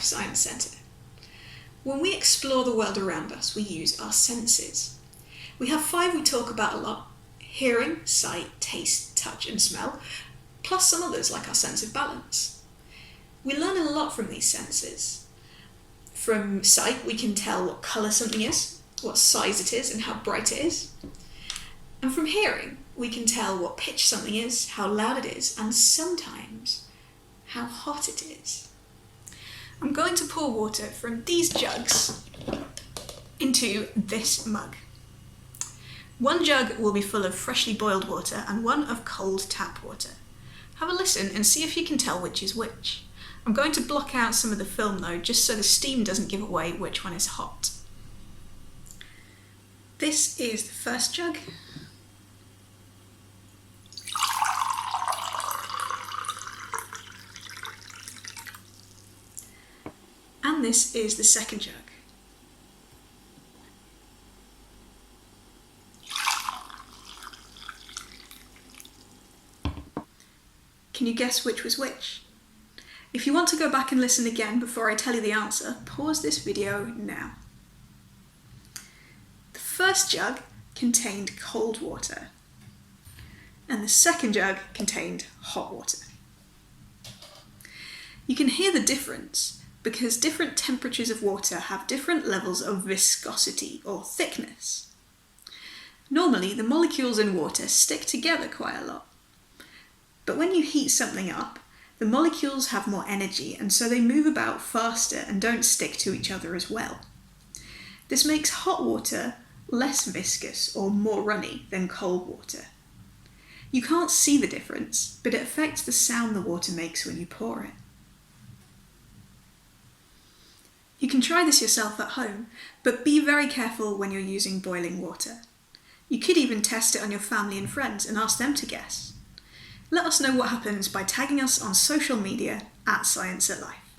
Life Science Centre. When we explore the world around us, we use our senses. We have 5 we talk about a lot: hearing, sight, taste, touch and smell, plus some others like our sense of balance. We learn a lot from these senses. From sight, we can tell what colour something is, what size it is and how bright it is. And from hearing, we can tell what pitch something is, how loud it is, and sometimes how hot it is. I'm going to pour water from these jugs into this mug. One jug will be full of freshly boiled water and one of cold tap water. Have a listen and see if you can tell which is which. I'm going to block out some of the film though, just so the steam doesn't give away which one is hot. This is the first jug. And this is the second jug. Can you guess which was which? If you want to go back and listen again before I tell you the answer, pause this video now. The first jug contained cold water, and the second jug contained hot water. You can hear the difference because different temperatures of water have different levels of viscosity or thickness. Normally, the molecules in water stick together quite a lot. But when you heat something up, the molecules have more energy and so they move about faster and don't stick to each other as well. This makes hot water less viscous or more runny than cold water. You can't see the difference, but it affects the sound the water makes when you pour it. You can try this yourself at home, but be very careful when you're using boiling water. You could even test it on your family and friends and ask them to guess. Let us know what happens by tagging us on social media @Science at Life.